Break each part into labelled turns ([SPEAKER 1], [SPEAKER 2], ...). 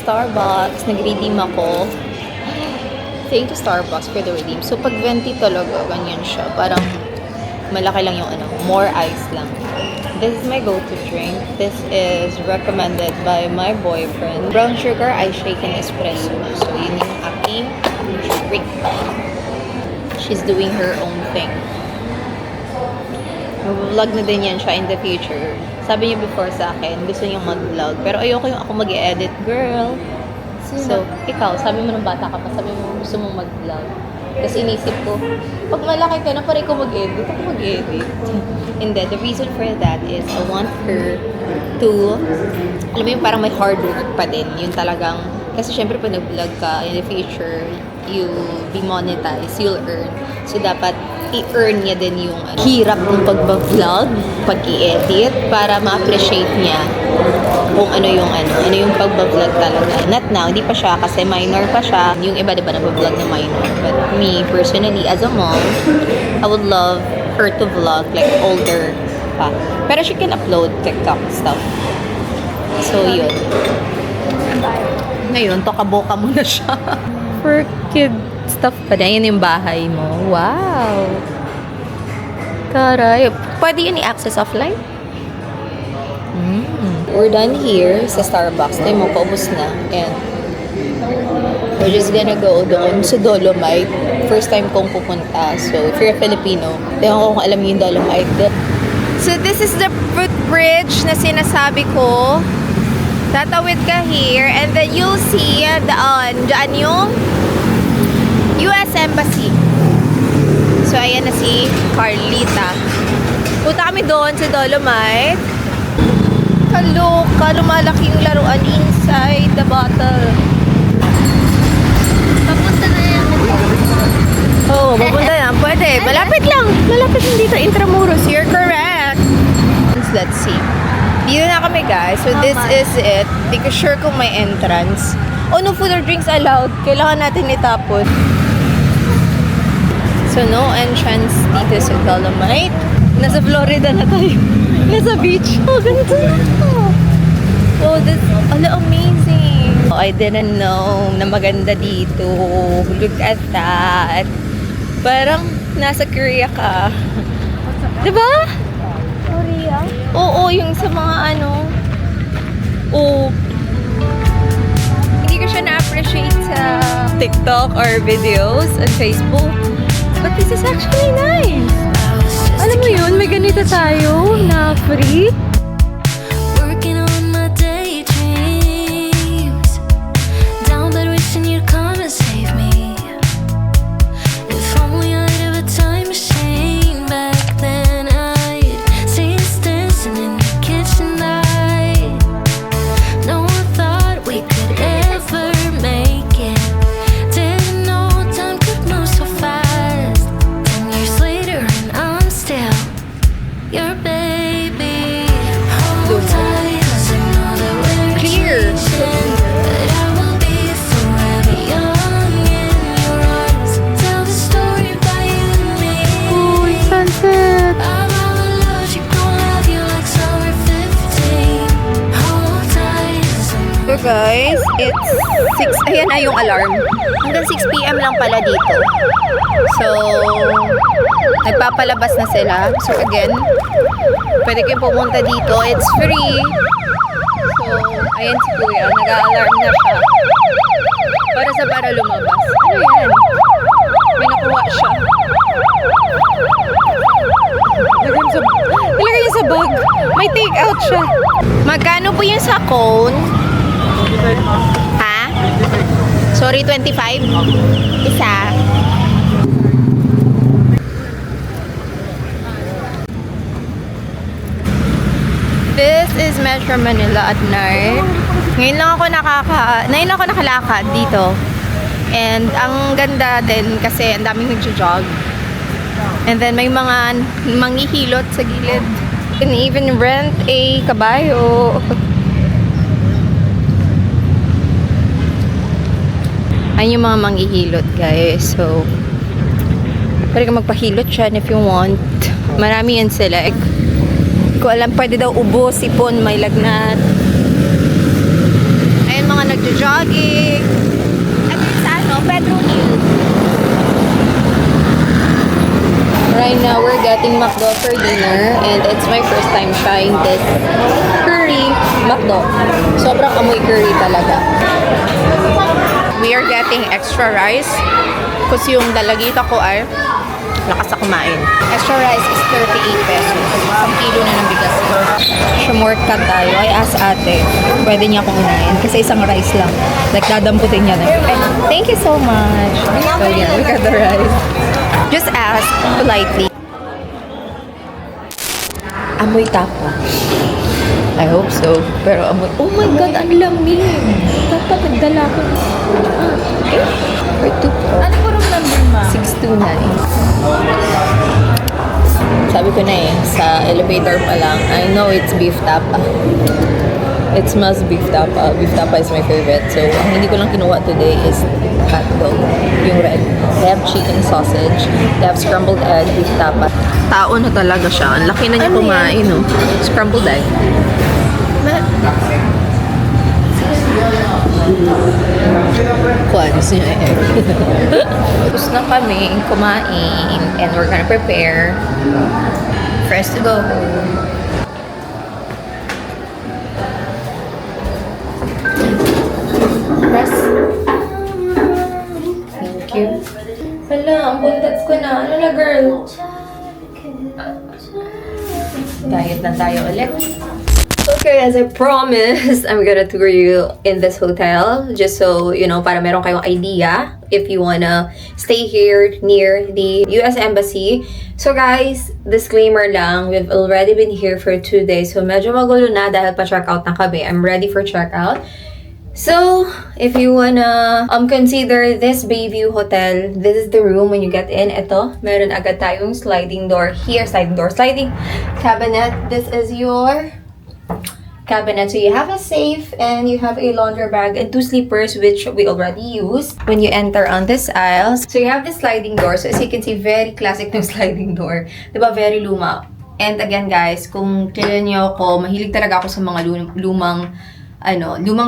[SPEAKER 1] Starbucks. Nag-redeem ako. Thank you Starbucks for the redeem. So, pag 20 talaga, ganyan siya. Parang malaki lang yung more ice lang. This is my go-to drink. This is recommended by my boyfriend. Brown sugar, ice shaken espresso. So, yun yung aking drink. She's doing her own thing. Mag-vlog na din yan siya in the future. Sabi niya before sa akin, gusto niya mag-vlog. Pero ayoko yung ako mag-edit, girl. So, ikaw, sabi mo nung bata ka pa, sabi mo gusto mong mag-vlog. Tapos inisip ko, pag malaki ka na, parang ko mag-edit. Ako mag-edit. And then, the reason for that is, I want her to, alam mo yung parang may hard work pa din. Yung talagang, kasi syempre pag nag-vlog ka, in the future, you'll be monetized, you'll earn. So, dapat i-earn niya din yung hirap ng pag-vlog, pag-i-edit, para ma-appreciate niya kung ano yung pag-vlog talaga. Not now, hindi pa siya kasi minor pa siya. Yung iba diba nag-vlog na minor. But me, personally, as a mom, I would love her to vlog like older pa. Pero she can upload TikTok stuff. So, yun. Ngayon, toka-boka mo na siya. For kid stuff pa na. Yan yung bahay mo. Wow! Taray. Pwede yun i-access offline? We're done here sa Starbucks. Tayo mo, paubos na. And we're just gonna go doon sa Dolomite. First time kong pupunta. So, if you're a Filipino, tayo ko kung alam niyo yung Dolomite. So, this is the footbridge na sinasabi ko. Tatawid ka here. And then you'll see dyan yung US Embassy. So, ayan na si Carlita. Punta kami doon sa Dolomite. Kaloka, lumalaki yung laruan inside the bottle.
[SPEAKER 2] Papunta na yan.
[SPEAKER 1] Oo, papunta na. Pwede. Malapit lang. Malapit lang dito. Intramuros. You're correct. Let's see. Dito na kami, guys. So, this is it. Hindi ko sure kung may entrance. Oh, no food or drinks allowed. Kailangan natin itapon. So, no entrance dito sa Dolomite. Nasa Florida na tayo. Nasa beach. Oh, ganito na. Oh, that's amazing. Oh, I didn't know na maganda dito. Look at that. Parang nasa Korea ka. Diba?
[SPEAKER 2] Korea?
[SPEAKER 1] Oo, yung sa mga Oh. Hindi ko siya na-appreciate sa TikTok or videos on Facebook. But this is actually nice. Alam mo yun, may ganito tayo na free.
[SPEAKER 2] Working on my daydreams. Down bed wishing you'd come and save me. If only I'd have a time machine back then, I'd see us dancing in the kitchen light. No one thought we could ever make it. Didn't know time could move so fast. 10 years later and I'm still your baby. Hold tight, 'cause I know that we're
[SPEAKER 1] Clear.
[SPEAKER 2] changing, but I will be forever young in your arms. Tell the story about you and me.
[SPEAKER 1] Uy, sunset.
[SPEAKER 2] Of all the love you gon' have you like summer 15. Hold tight, 'cause I know.
[SPEAKER 1] So guys, it's 6, ayan na yung alarm. Hanggang 6 p.m. lang pala dito. So, nagpapalabas na sila. So again, pwede kayong pumunta dito. It's free. So, ayan si Kuya. Nag-a-alarm na siya. Para lumabas. Ano yan? May nakuha siya. Ilagay niya sa bag. May take out siya. Magkano po yung sa cone? Ha? Sorry, 25? Isa. This is Metro Manila at night. Ngayon lang ako nakalakad dito. And ang ganda din kasi ang daming nagjo-jog. And then may mga manghihilot sa gilid. You can even rent a kabayo. Ayun yung mga manghihilot, guys. So, pwede ka magpahilot siya if you want. Marami yan sila. Ko alam, pwede daw ubo, sipon, may lagnat. Ayun mga nagjo-jogging. At yun sa Pedro Hill. Right now, we're getting McDo for dinner and it's my first time trying this curry McDo. Sobrang amoy curry talaga. We are getting extra rice kasi yung dalagita ko ay lakas na kumain. Extra rice is 38 pesos. 1 kilo na ng bigas ko. Shortcut tayo. I asked ate, pwede niya akong unahin kasi isang rice lang. Like, dadamputin niya na. Thank you so much. So yeah, we got the rice. Just ask politely. Amoy tapa. I hope so. Pero amoy, oh my God, ang lamig. Dapat nagdala ko. Okay. For 2 po.
[SPEAKER 3] Ano po room number, ma?
[SPEAKER 1] 629. Sabi ko na sa elevator pa lang, I know it's beef tapa. It smells beef tapa. Beef tapa is my favorite. So, ang hindi ko lang kinuha today is hotdog, yung red. They have chicken sausage. They have scrambled egg, beef tapa. Tao na talaga siya. Ang laki na niya kumain, no? Scrambled egg. Kuha, gusto niya egg. Tapos na kami kumain and we're gonna prepare for us to go home. Press. Thank you. Hala, ang buntats ko na. Ano na, girl? Diet na tayo ulit. Okay, as I promised, I'm gonna tour you in this hotel just so, you know, para meron kayong idea if you wanna stay here near the US Embassy. So guys, disclaimer lang, we've already been here for 2 days. So medyo magulo na dahil pa-check out na kami. I'm ready for check out. So, if you wanna consider this Bayview Hotel, this is the room when you get in. Ito, meron agad tayong sliding door here, sliding cabinet. This is your cabinet. So you have a safe and you have a laundry bag and 2 sleepers which we already used when you enter on this aisle. So you have the sliding door. So as you can see, very classic ng sliding door. Diba? Very luma. And again guys, kung kailan nyo ako, mahilig talaga ako sa mga lumang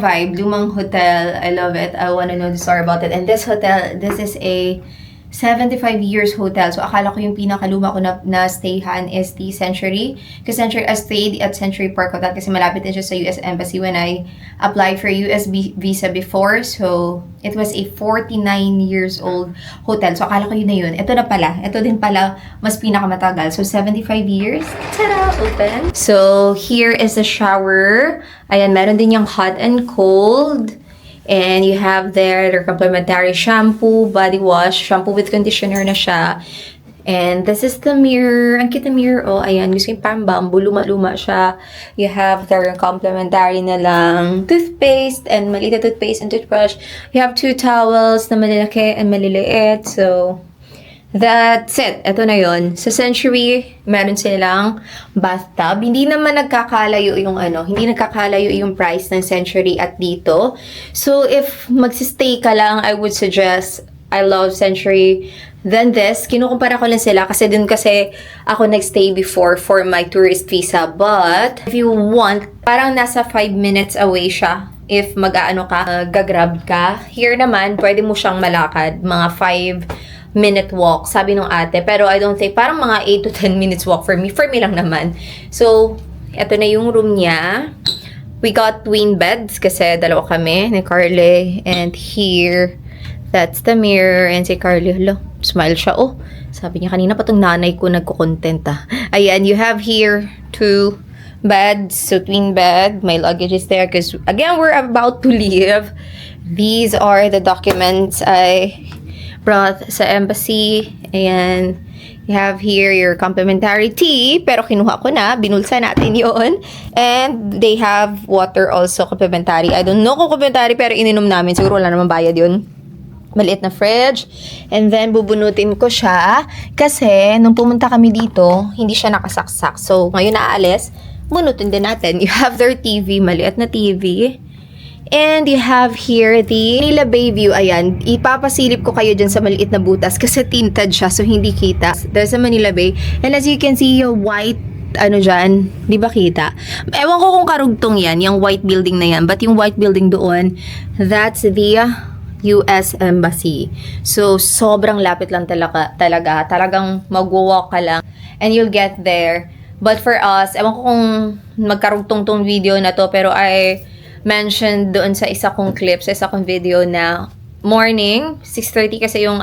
[SPEAKER 1] vibe, lumang hotel. I love it. I wanna know the story about it. And this hotel, this is a 75 years hotel. So, akala ko yung pinakaluma ko na stayhan is the Century. Kasi I stayed at Century Park Hotel kasi malapit din siya sa US Embassy when I applied for US visa before. So, it was a 49 years old hotel. So, akala ko yun na yun. Ito na pala. Ito din pala mas pinakamatagal. So, 75 years. Tada! Open. So, here is the shower. Ayan, meron din yung hot and cold. And you have there their complimentary shampoo, body wash, shampoo with conditioner na siya. And this is the mirror. Ang cute na mirror. Oh, ayan. Gusto yung parang bamboo. Luma-luma siya. You have their complimentary na lang toothpaste and maliit na toothpaste and toothbrush. You have 2 towels na malalaki and maliliit. So, that's it. Ito na yon. Sa Century, meron silang bathtub. Hindi naman nagkakalayo yung price ng Century at dito. So, if magsistay ka lang, I would suggest, I love Century than this. Kinukumpara ko lang sila kasi dun kasi ako nagstay before for my tourist visa. But, if you want, parang nasa 5 minutes away siya. If gagrab ka. Here naman, pwede mo siyang malakad. Mga 5-minute walk, sabi nung ate. Pero I don't think, parang mga 8 to 10 minutes walk for me. For me lang naman. So, eto na yung room niya. We got twin beds kasi dalawa kami ni Carly. And here, that's the mirror. And si Carly, smile siya. Oh, sabi niya kanina pa tong nanay ko nagko-content ah. Ayan, you have here 2 beds. So, twin bed. My luggage is there because, again, we're about to leave. These are the documents I brought sa embassy. Ayan. You have here your complimentary tea. Pero kinuha ko na. Binulsa natin yon. And they have water also complimentary. I don't know kung complimentary pero ininom namin. Siguro wala naman bayad yun. Maliit na fridge. And then, bubunutin ko siya. Kasi, nung pumunta kami dito, hindi siya nakasaksak. So, ngayon naalis, bunutin din natin. You have their TV. Maliit na TV. And you have here the Manila Bayview. Ayan, ipapasilip ko kayo dyan sa maliit na butas kasi tinted siya so hindi kita. There's a Manila Bay. And as you can see, yung white ano dyan, di ba kita? Ewan ko kung karugtong yan, yung white building na yan. But yung white building doon, that's the US Embassy. So, sobrang lapit lang talaga. Talagang mag-walk ka lang and you'll get there. But for us, ewan ko kung magkarugtong tong video na to, pero I mentioned doon sa isa kong clip, sa isa kong video na morning, 6:30 kasi yung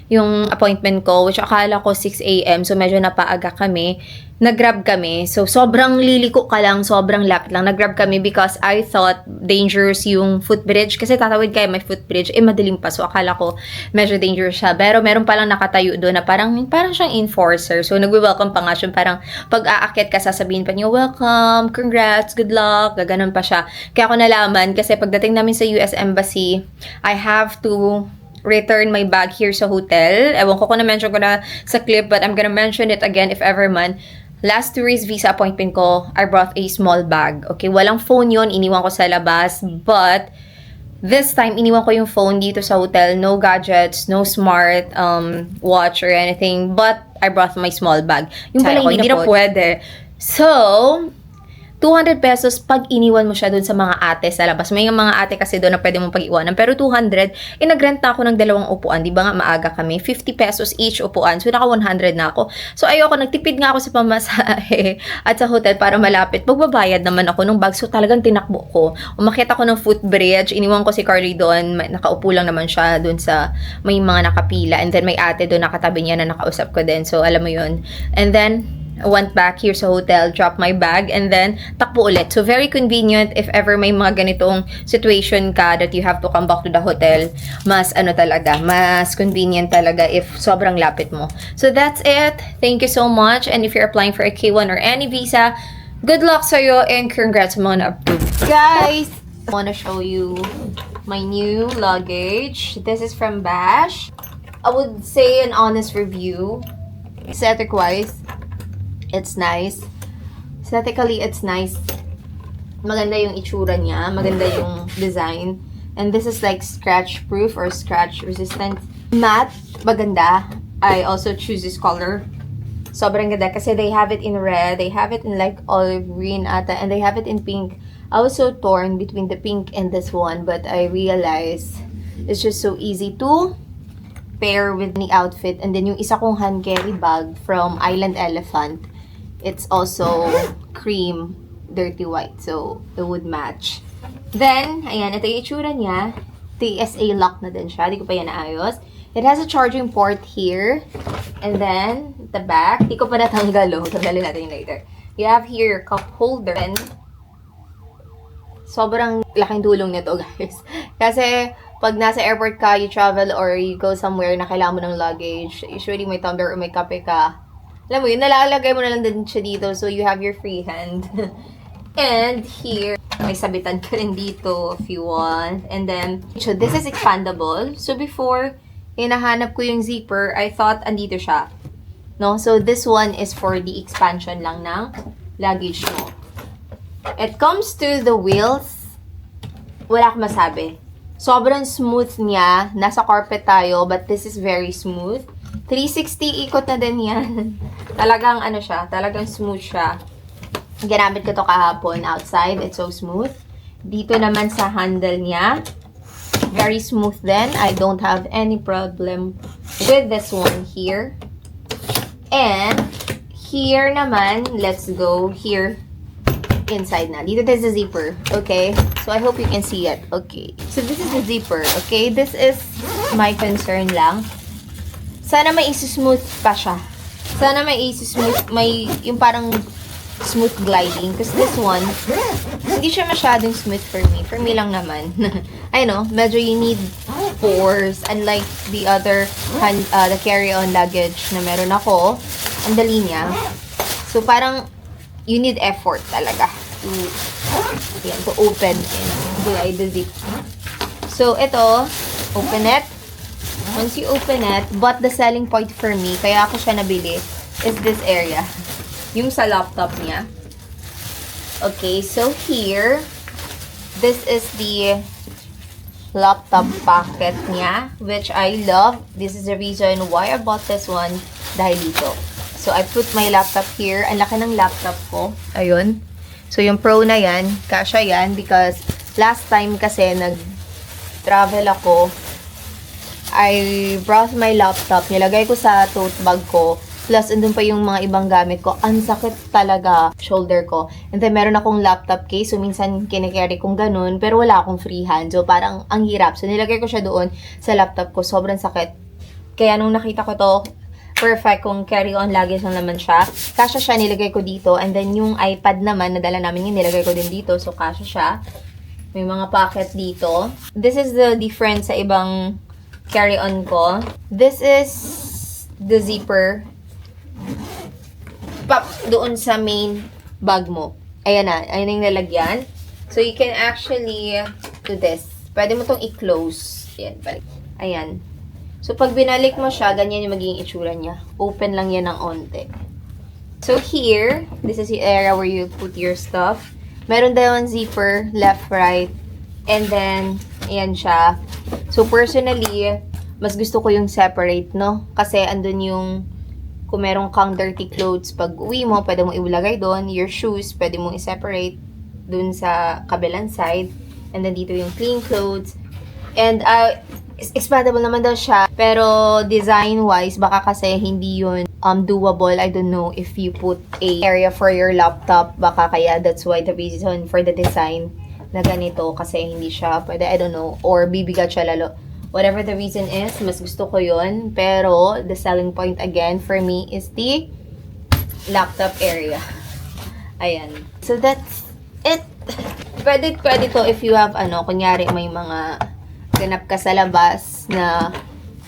[SPEAKER 1] yung appointment ko, which akala ko 6 a.m. So, medyo napaaga kami. Nag-grab kami. So, sobrang liliko ka lang, sobrang lapit lang. Nag-grab kami because I thought dangerous yung footbridge. Kasi tatawid kayo may footbridge. Madilim pa. So, akala ko medyo dangerous siya. Pero meron palang nakatayo doon na parang siyang enforcer. So, nag-welcome pa nga siya. Parang pag aakyat ka, sasabihin pa niya, welcome, congrats, good luck. Gaganon pa siya. Kaya ako nalaman kasi pagdating namin sa US Embassy, I have to return my bag here sa hotel. Ewan ko kung na-mention ko na sa clip, but I'm gonna mention it again if ever man. Last tourist visa appointment ko, I brought a small bag. Okay, walang phone yon, iniwan ko sa labas. But, this time, iniwan ko yung phone dito sa hotel. No gadgets, no smart watch or anything. But, I brought my small bag. Yung pala, hindi na pwede. So, 200 pesos pag iniwan mo siya doon sa mga ate sa labas. May mga ate kasi doon na pwede mong pag-iwanan. Pero 200, nagrenta ako ng 2 upuan. Di ba nga maaga kami? 50 pesos each upuan. So, naka 100 na ako. So, ayoko. Nagtipid nga ako sa pamasahe at sa hotel para malapit. Magbabayad naman ako ng bag. So, talagang tinakbo ko. Umakyat ako ng footbridge. Iniwan ko si Carly doon. Nakaupo lang naman siya doon sa may mga nakapila. And then, may ate doon nakatabi niya na nakausap ko din. So, alam mo yun. And then, I went back here sa hotel, dropped my bag, and then takbo ulit. So, very convenient if ever may mga ganitong situation ka that you have to come back to the hotel. Mas mas convenient talaga if sobrang lapit mo. So, that's it. Thank you so much. And if you're applying for a K1 or any visa, good luck sa'yo and congrats mo na approved. Guys, I want to show you my new luggage. This is from Bash. I would say an honest review. Aesthetic-wise, it's nice. Aesthetically, it's nice. Maganda yung itsura niya. Maganda yung design. And this is like scratch-proof or scratch-resistant. Matte. Maganda. I also choose this color. Sobrang ganda kasi they have it in red. They have it in like olive green ata. And they have it in pink. I was so torn between the pink and this one. But I realized it's just so easy to pair with the outfit. And then yung isa kong hand carry bag from Island Elephant. It's also cream, dirty white. So, it would match. Then, ayan, ito yung itsura niya. TSA lock na din siya. Di ko pa yan naayos. It has a charging port here. And then, the back. Di ko pa natanggal. Tanggalin natin yung later. You have here your cup holder. And, sobrang laking tulong nito, guys. Kasi, pag nasa airport ka, you travel or you go somewhere na kailangan mo ng luggage, usually may tumbler or may kape ka. Alam mo yun, nalalagay mo na lang din siya dito so you have your free hand. And here, may sabitan ka rin dito if you want. And then, so this is expandable. So before, hinahanap ko yung zipper, I thought andito siya. No? So this one is for the expansion lang ng luggage mo. It comes to the wheels, wala akong masabi. Sobrang smooth niya. Nasa carpet tayo, but this is very smooth. 360 ikot na din yan. Talagang siya, talagang smooth siya. Ginamit ko to kahapon outside. It's so smooth. Dito naman sa handle niya, very smooth din. I don't have any problem with this one here. And here naman, let's go here inside na. Dito there's a zipper. Okay? So I hope you can see it. Okay. So this is the zipper. Okay? This is my concern lang. Sana may isi-smooth pa siya. Sana may isi-smooth, may yung parang smooth gliding. Because this one, hindi siya masyadong smooth for me. For me lang naman. I know, medyo you need force. Unlike the other the carry-on luggage na meron ako, ang dali niya. So parang, you need effort talaga to open and glide the zip. So ito, open it. Once you open it, but the selling point for me, kaya ako siya nabili, is this area. Yung sa laptop niya. Okay, so here, this is the laptop pocket niya, which I love. This is the reason why I bought this one, dahil dito. So, I put my laptop here. Ang laki ng laptop ko. Ayun. So, yung Pro na yan, kasha yan because last time kasi nag-travel ako, I brought my laptop, nilagay ko sa tote bag ko, plus andun pa yung mga ibang gamit ko. Ang sakit talaga, shoulder ko. And then, meron akong laptop case, so minsan kinikerry kong ganun, pero wala akong free hand. So, parang ang hirap. So, nilagay ko siya doon sa laptop ko. Sobrang sakit. Kaya nung nakita ko to, perfect kung carry-on luggage lang naman siya. Kasha siya, nilagay ko dito. And then, yung iPad naman, nadala namin yun, nilagay ko din dito. So, kasha siya. May mga pocket dito. This is the difference sa ibang carry-on ko. This is the zipper. Pop doon sa main bag mo. Ayan na. Ayan yung lalagyan. So, you can actually do this. Pwede mo tong i-close. Ayan. Ayan. So, pag binalik mo siya, ganyan yung magiging itsura niya. Open lang yan ng onte. So, here, this is the area where you put your stuff. Meron dalawang zipper, left, right. And then, ayan siya. So, personally, mas gusto ko yung separate, no? Kasi, andun yung, kung meron kang dirty clothes, pag uwi mo, pwede mo ilagay doon. Your shoes, pwede mo i-separate dun sa kabilang side. And then, dito yung clean clothes. And, expandable naman daw siya. Pero design-wise, baka kasi hindi yun doable. I don't know if you put a area for your laptop. Baka kaya that's why the reason for the design na ganito. Kasi hindi siya pwede, I don't know. Or bibigat siya lalo. Whatever the reason is, mas gusto ko yun. Pero the selling point again for me is the laptop area. Ayan. So that's it. Pwede to if you have kunyari may mga ganap ka sa labas na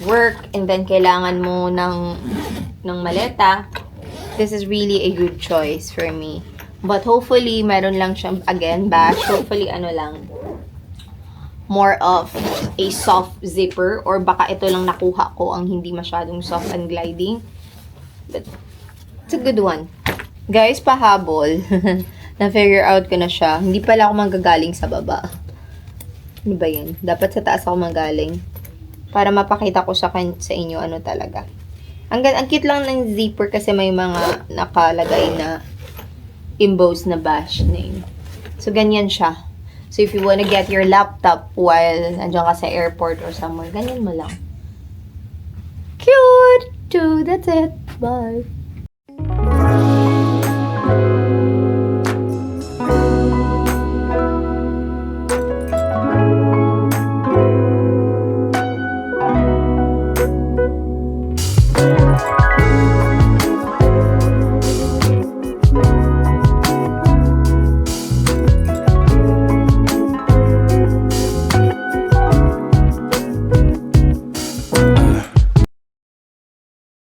[SPEAKER 1] work and then kailangan mo ng maleta. This is really a good choice for me. But hopefully, meron lang siyang, again, bash. Hopefully, lang, more of a soft zipper or baka ito lang nakuha ko ang hindi masyadong soft and gliding. But it's a good one. Guys, pahabol. Na-figure out ko na siya. Hindi pala ako manggagaling sa baba. Ano ba yan? Dapat sa taas ako magaling. Para mapakita ko sa inyo ano talaga. Ang cute lang ng zipper kasi may mga nakalagay na embossed na bash name. So, ganyan siya. So, if you wanna get your laptop while nandiyan ka sa airport or somewhere, ganyan mo lang. Cute! That's it. Bye!